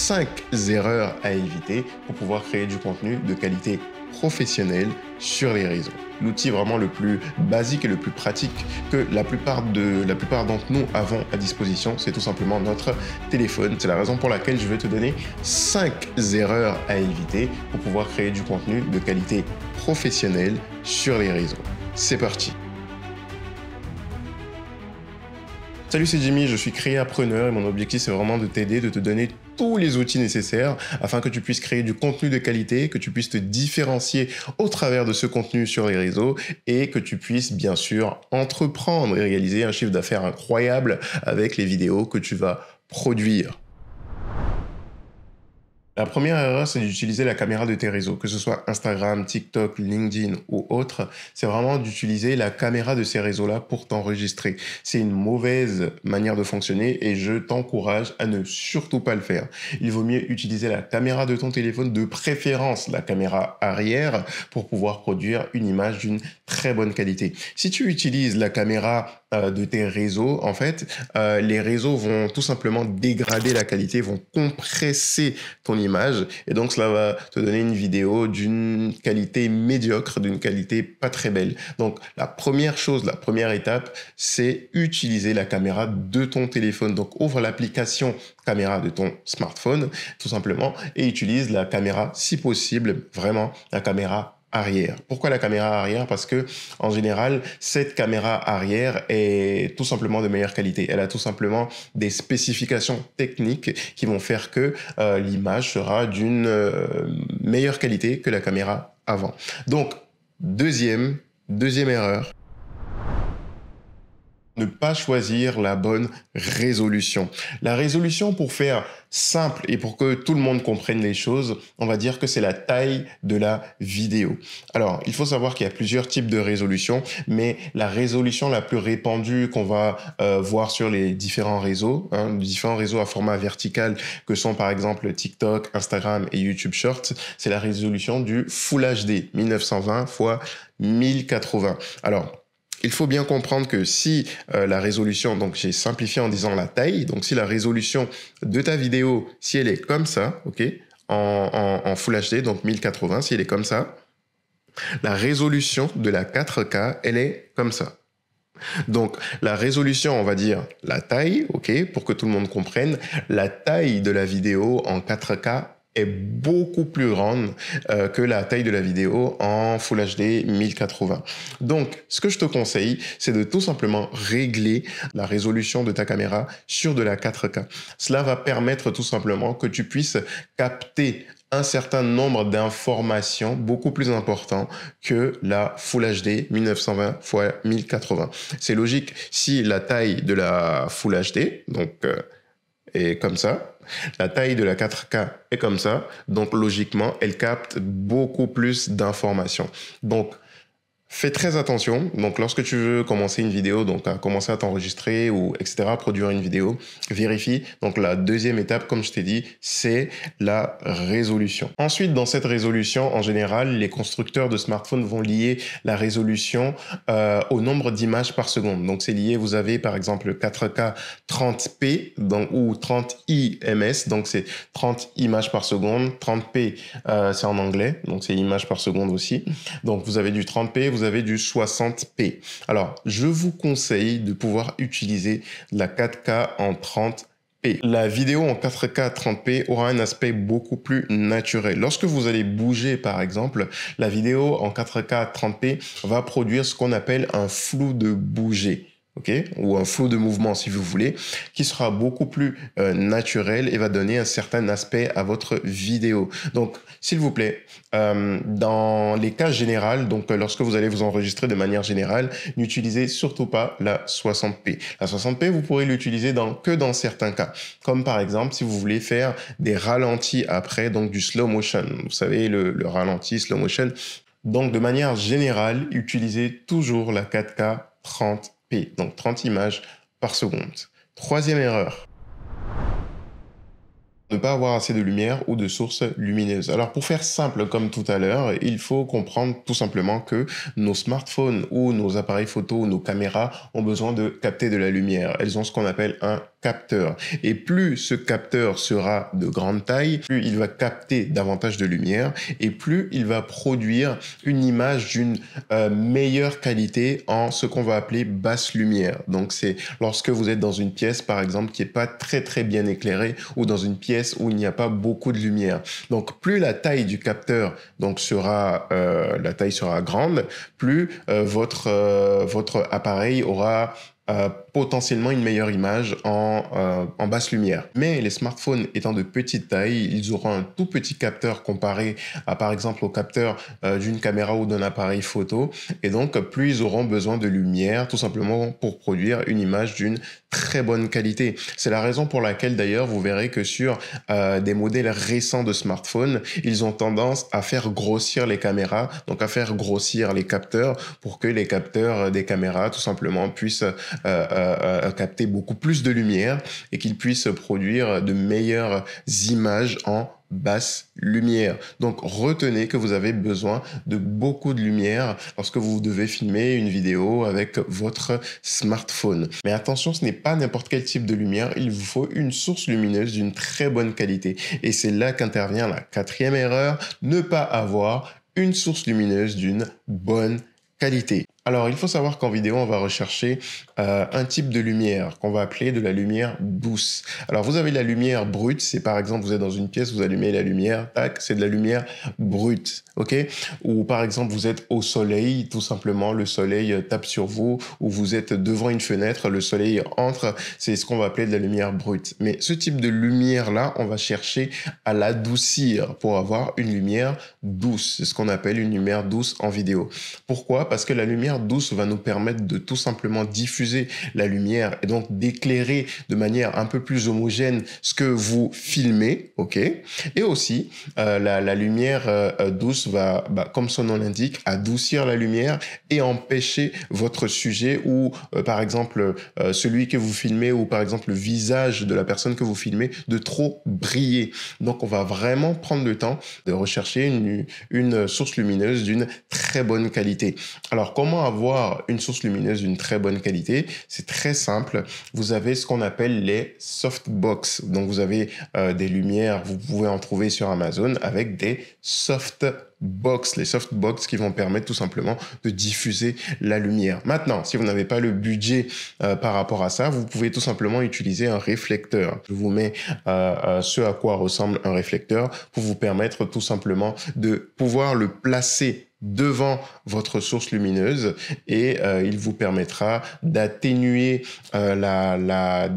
5 erreurs à éviter pour pouvoir créer du contenu de qualité professionnelle sur les réseaux. L'outil vraiment le plus basique et le plus pratique que la plupart d'entre nous avons à disposition, c'est tout simplement notre téléphone. C'est la raison pour laquelle je vais te donner 5 erreurs à éviter pour pouvoir créer du contenu de qualité professionnelle sur les réseaux. C'est parti! Salut, c'est Jimmy, je suis créapreneur et mon objectif c'est vraiment de t'aider, de te donner tous les outils nécessaires afin que tu puisses créer du contenu de qualité, que tu puisses te différencier au travers de ce contenu sur les réseaux et que tu puisses bien sûr entreprendre et réaliser un chiffre d'affaires incroyable avec les vidéos que tu vas produire. La première erreur, c'est d'utiliser la caméra de tes réseaux, que ce soit Instagram, TikTok, LinkedIn ou autre. C'est vraiment d'utiliser la caméra de ces réseaux-là pour t'enregistrer. C'est une mauvaise manière de fonctionner et je t'encourage à ne surtout pas le faire. Il vaut mieux utiliser la caméra de ton téléphone, de préférence la caméra arrière, pour pouvoir produire une image d'une très bonne qualité. Si tu utilises la caméra de tes réseaux, en fait, les réseaux vont tout simplement dégrader la qualité, vont compresser ton image et donc cela va te donner une vidéo d'une qualité médiocre, d'une qualité pas très belle. Donc la première chose, la première étape, c'est utiliser la caméra de ton téléphone. Donc ouvre l'application caméra de ton smartphone tout simplement et utilise la caméra si possible, vraiment la caméra arrière. Pourquoi la caméra arrière? Parce que en général, cette caméra arrière est tout simplement de meilleure qualité. Elle a tout simplement des spécifications techniques qui vont faire que l'image sera d'une meilleure qualité que la caméra avant. Donc, deuxième erreur, ne pas choisir la bonne résolution. La résolution, pour faire simple et pour que tout le monde comprenne les choses, on va dire que c'est la taille de la vidéo. Alors, il faut savoir qu'il y a plusieurs types de résolution, mais la résolution la plus répandue qu'on va voir sur les différents réseaux, différents réseaux à format vertical que sont par exemple TikTok, Instagram et YouTube Shorts, c'est la résolution du Full HD 1920 x 1080. Alors, il faut bien comprendre que si la résolution, donc j'ai simplifié en disant la taille, donc si la résolution de ta vidéo, si elle est comme ça, ok, en Full HD, donc 1080, si elle est comme ça, la résolution de la 4K, elle est comme ça. Donc la résolution, on va dire la taille, ok, pour que tout le monde comprenne, la taille de la vidéo en 4K est beaucoup plus grande que la taille de la vidéo en Full HD 1080. Donc, ce que je te conseille, c'est de tout simplement régler la résolution de ta caméra sur de la 4K. Cela va permettre tout simplement que tu puisses capter un certain nombre d'informations beaucoup plus important que la Full HD 1920 x 1080. C'est logique si la taille de la Full HD, donc est comme ça, la taille de la 4K est comme ça, donc logiquement, elle capte beaucoup plus d'informations. Donc, fais très attention. Donc, lorsque tu veux commencer une vidéo, donc à commencer à t'enregistrer ou etc., produire une vidéo, vérifie. Donc, la deuxième étape, comme je t'ai dit, c'est la résolution. Ensuite, dans cette résolution, en général, les constructeurs de smartphones vont lier la résolution au nombre d'images par seconde. Donc, c'est lié. Vous avez par exemple 4K 30p ou 30 IMS. Donc, c'est 30 images par seconde. 30p, c'est en anglais. Donc, c'est images par seconde aussi. Donc, vous avez du 30p, vous avez du 60p. Alors, je vous conseille de pouvoir utiliser la 4K en 30p. La vidéo en 4K 30p aura un aspect beaucoup plus naturel. Lorsque vous allez bouger, par exemple, la vidéo en 4K 30p va produire ce qu'on appelle un flou de bouger. Okay, ou un flou de mouvement si vous voulez, qui sera beaucoup plus naturel et va donner un certain aspect à votre vidéo. Donc, s'il vous plaît, dans les cas généraux, donc lorsque vous allez vous enregistrer de manière générale, n'utilisez surtout pas la 60p. La 60p, vous pourrez l'utiliser que dans certains cas, comme par exemple si vous voulez faire des ralentis après, donc du slow motion. Vous savez, le ralenti, slow motion. Donc, de manière générale, utilisez toujours la 4K 30p. Donc 30 images par seconde. Troisième erreur. Ne pas avoir assez de lumière ou de sources lumineuses. Alors pour faire simple comme tout à l'heure, il faut comprendre tout simplement que nos smartphones ou nos appareils photo ou nos caméras ont besoin de capter de la lumière. Elles ont ce qu'on appelle un capteur. Et plus ce capteur sera de grande taille, plus il va capter davantage de lumière et plus il va produire une image d'une meilleure qualité en ce qu'on va appeler basse lumière. Donc c'est lorsque vous êtes dans une pièce par exemple qui n'est pas très bien éclairée ou dans une pièce où il n'y a pas beaucoup de lumière. Donc plus la taille du capteur donc la taille sera grande, plus votre appareil aura potentiellement une meilleure image en basse lumière. Mais les smartphones étant de petite taille, ils auront un tout petit capteur comparé à par exemple au capteur d'une caméra ou d'un appareil photo. Et donc plus ils auront besoin de lumière tout simplement pour produire une image d'une très bonne qualité. C'est la raison pour laquelle d'ailleurs vous verrez que sur des modèles récents de smartphones, ils ont tendance à faire grossir les caméras, donc à faire grossir les capteurs pour que les capteurs des caméras tout simplement puissent capter beaucoup plus de lumière et qu'ils puissent produire de meilleures images en basse lumière. Donc retenez que vous avez besoin de beaucoup de lumière lorsque vous devez filmer une vidéo avec votre smartphone. Mais attention, ce n'est pas n'importe quel type de lumière, il vous faut une source lumineuse d'une très bonne qualité. Et c'est là qu'intervient la quatrième erreur, ne pas avoir une source lumineuse d'une bonne qualité. Alors, il faut savoir qu'en vidéo, on va rechercher un type de lumière qu'on va appeler de la lumière douce. Alors, vous avez la lumière brute, c'est par exemple, vous êtes dans une pièce, vous allumez la lumière, tac, c'est de la lumière brute, ok? Ou par exemple, vous êtes au soleil, tout simplement, le soleil tape sur vous, ou vous êtes devant une fenêtre, le soleil entre, c'est ce qu'on va appeler de la lumière brute. Mais ce type de lumière-là, on va chercher à l'adoucir pour avoir une lumière douce. C'est ce qu'on appelle une lumière douce en vidéo. Pourquoi? Parce que la lumière douce va nous permettre de tout simplement diffuser la lumière et donc d'éclairer de manière un peu plus homogène ce que vous filmez, ok? Et aussi, la lumière douce va, comme son nom l'indique, adoucir la lumière et empêcher votre sujet ou, par exemple, celui que vous filmez ou, par exemple, le visage de la personne que vous filmez de trop briller. Donc, on va vraiment prendre le temps de rechercher une source lumineuse d'une très bonne qualité. Alors, comment avoir une source lumineuse d'une très bonne qualité? C'est très simple. Vous avez ce qu'on appelle les softbox. Donc, vous avez des lumières, vous pouvez en trouver sur Amazon avec des softbox. Les softbox qui vont permettre tout simplement de diffuser la lumière. Maintenant, si vous n'avez pas le budget par rapport à ça, vous pouvez tout simplement utiliser un réflecteur. Je vous mets ce à quoi ressemble un réflecteur pour vous permettre tout simplement de pouvoir le placer devant votre source lumineuse et il vous permettra d'atténuer la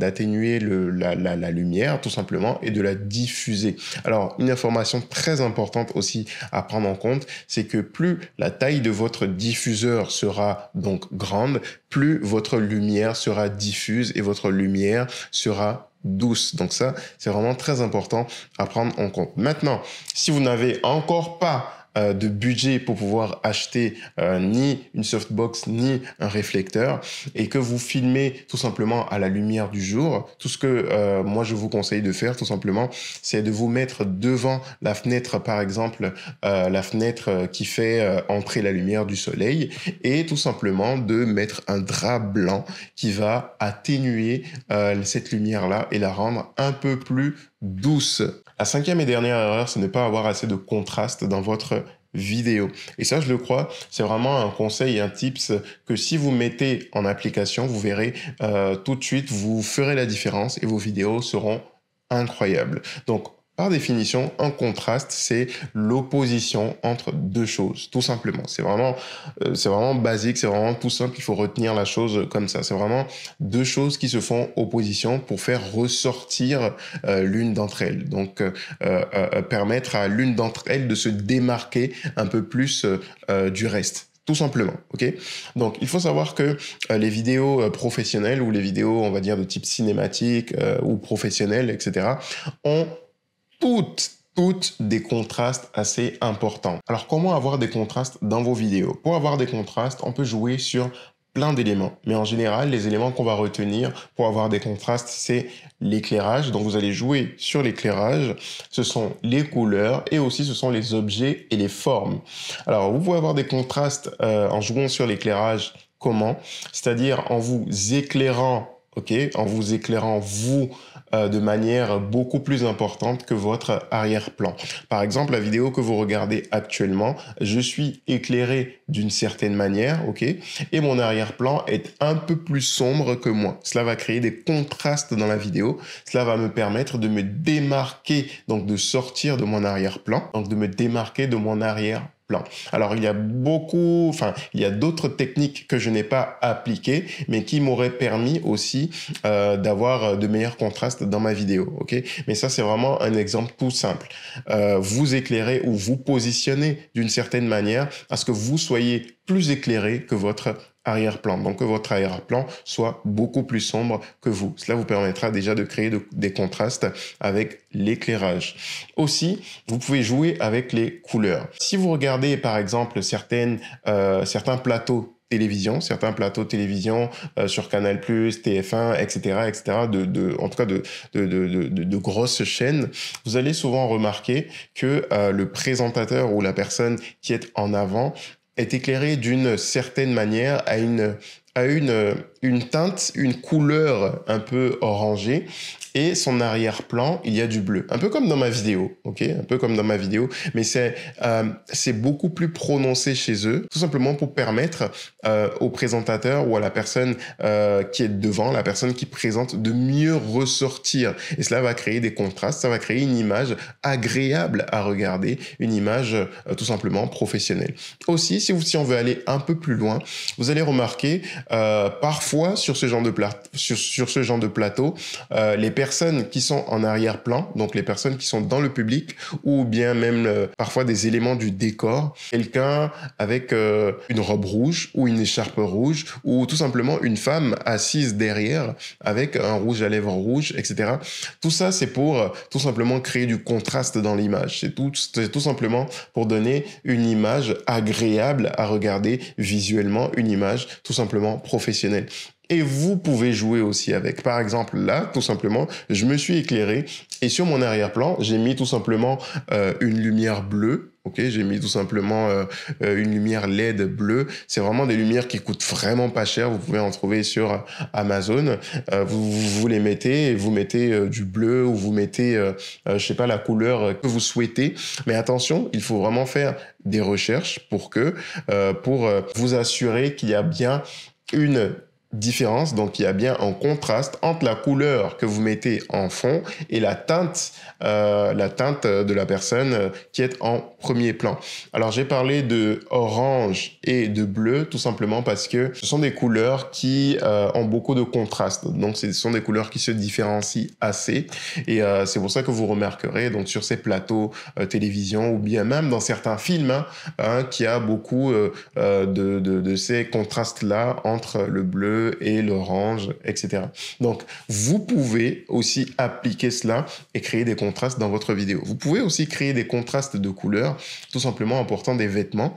lumière tout simplement et de la diffuser. Alors, une information très importante aussi à prendre en compte, c'est que plus la taille de votre diffuseur sera donc grande, plus votre lumière sera diffuse et votre lumière sera douce. Donc ça, c'est vraiment très important à prendre en compte. Maintenant, si vous n'avez encore pas de budget pour pouvoir acheter ni une softbox ni un réflecteur et que vous filmez tout simplement à la lumière du jour, tout ce que moi je vous conseille de faire tout simplement, c'est de vous mettre devant la fenêtre, par exemple la fenêtre qui fait entrer la lumière du soleil et tout simplement de mettre un drap blanc qui va atténuer cette lumière-là et la rendre un peu plus douce. La cinquième et dernière erreur, c'est ne pas avoir assez de contraste dans votre vidéo. Et ça, je le crois, c'est vraiment un conseil et un tips que si vous mettez en application, vous verrez tout de suite, vous ferez la différence et vos vidéos seront incroyables. Donc, par définition, un contraste, c'est l'opposition entre deux choses, tout simplement. C'est vraiment basique, c'est vraiment tout simple. Il faut retenir la chose comme ça. C'est vraiment deux choses qui se font opposition pour faire ressortir l'une d'entre elles. Donc, permettre à l'une d'entre elles de se démarquer un peu plus du reste. Tout simplement, ok? Donc, il faut savoir que les vidéos professionnelles ou les vidéos, on va dire, de type cinématique ou professionnelles, etc., ont toutes des contrastes assez importants. Alors, comment avoir des contrastes dans vos vidéos? Pour avoir des contrastes, on peut jouer sur plein d'éléments. Mais en général, les éléments qu'on va retenir pour avoir des contrastes, c'est l'éclairage. Donc, vous allez jouer sur l'éclairage. Ce sont les couleurs et aussi ce sont les objets et les formes. Alors, vous pouvez avoir des contrastes en jouant sur l'éclairage. Comment? C'est-à-dire en vous éclairant ok, en vous éclairant vous de manière beaucoup plus importante que votre arrière-plan. Par exemple, la vidéo que vous regardez actuellement, je suis éclairé d'une certaine manière, ok, et mon arrière-plan est un peu plus sombre que moi. Cela va créer des contrastes dans la vidéo. Cela va me permettre de me démarquer, donc de sortir de mon arrière-plan, donc de me démarquer de mon arrière-plan. Alors, il y a d'autres techniques que je n'ai pas appliquées, mais qui m'auraient permis aussi d'avoir de meilleurs contrastes dans ma vidéo, ok? Mais ça, c'est vraiment un exemple tout simple. Vous éclairez ou vous positionnez d'une certaine manière à ce que vous soyez plus éclairé que votre arrière-plan. Donc, que votre arrière-plan soit beaucoup plus sombre que vous. Cela vous permettra déjà de créer des contrastes avec l'éclairage. Aussi, vous pouvez jouer avec les couleurs. Si vous regardez, par exemple, certains plateaux télévision, certains plateaux de télévision sur Canal+, TF1, etc., etc., en tout cas de grosses chaînes, vous allez souvent remarquer que le présentateur ou la personne qui est en avant est éclairé d'une certaine manière, à une teinte, une couleur un peu orangée, et son arrière-plan, il y a du bleu. Un peu comme dans ma vidéo, ok? Un peu comme dans ma vidéo, mais c'est beaucoup plus prononcé chez eux, tout simplement pour permettre au présentateur ou à la personne qui est devant, la personne qui présente, de mieux ressortir. Et cela va créer des contrastes, ça va créer une image agréable à regarder, une image tout simplement professionnelle. Aussi, si on veut aller un peu plus loin, vous allez remarquer parfois sur ce genre de plateau, les personnes qui sont en arrière-plan, donc les personnes qui sont dans le public, ou bien même parfois des éléments du décor, quelqu'un avec une robe rouge ou une écharpe rouge, ou tout simplement une femme assise derrière avec un rouge à lèvres rouge, etc. Tout ça, c'est pour tout simplement créer du contraste dans l'image. C'est tout simplement pour donner une image agréable à regarder visuellement, une image tout simplement professionnelle. Et vous pouvez jouer aussi avec. Par exemple, là, tout simplement, je me suis éclairé et sur mon arrière-plan, j'ai mis tout simplement une lumière bleue. Ok, j'ai mis tout simplement une lumière LED bleue. C'est vraiment des lumières qui coûtent vraiment pas cher. Vous pouvez en trouver sur Amazon. Vous les mettez et vous mettez du bleu ou vous mettez, je sais pas, la couleur que vous souhaitez. Mais attention, il faut vraiment faire des recherches pour vous assurer qu'il y a bien une différence, donc il y a bien un contraste entre la couleur que vous mettez en fond et la teinte de la personne qui est en premier plan. Alors j'ai parlé de orange et de bleu tout simplement parce que ce sont des couleurs qui ont beaucoup de contraste, donc ce sont des couleurs qui se différencient assez, et c'est pour ça que vous remarquerez donc sur ces plateaux télévision ou bien même dans certains films qu'il y a beaucoup de ces contrastes-là entre le bleu et l'orange, etc. Donc, vous pouvez aussi appliquer cela et créer des contrastes dans votre vidéo. Vous pouvez aussi créer des contrastes de couleurs, tout simplement en portant des vêtements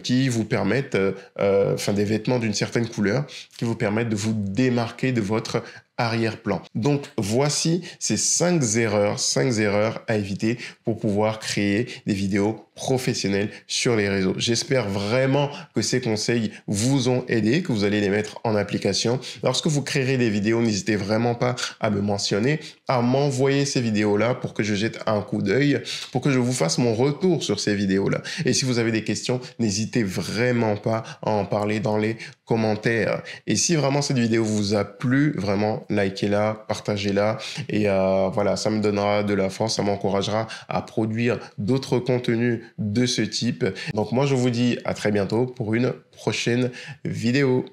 qui vous permettent, des vêtements d'une certaine couleur, qui vous permettent de vous démarquer de votre arrière-plan. Donc, voici ces 5 erreurs à éviter pour pouvoir créer des vidéos professionnelles sur les réseaux. J'espère vraiment que ces conseils vous ont aidé, que vous allez les mettre en application. Lorsque vous créerez des vidéos, n'hésitez vraiment pas à me mentionner, à m'envoyer ces vidéos-là pour que je jette un coup d'œil, pour que je vous fasse mon retour sur ces vidéos-là. Et si vous avez des questions, n'hésitez vraiment pas à en parler dans les commentaires. Et si vraiment cette vidéo vous a plu, vraiment likez-la, partagez-la, et voilà, ça me donnera de la force, ça m'encouragera à produire d'autres contenus de ce type. Donc moi je vous dis à très bientôt pour une prochaine vidéo.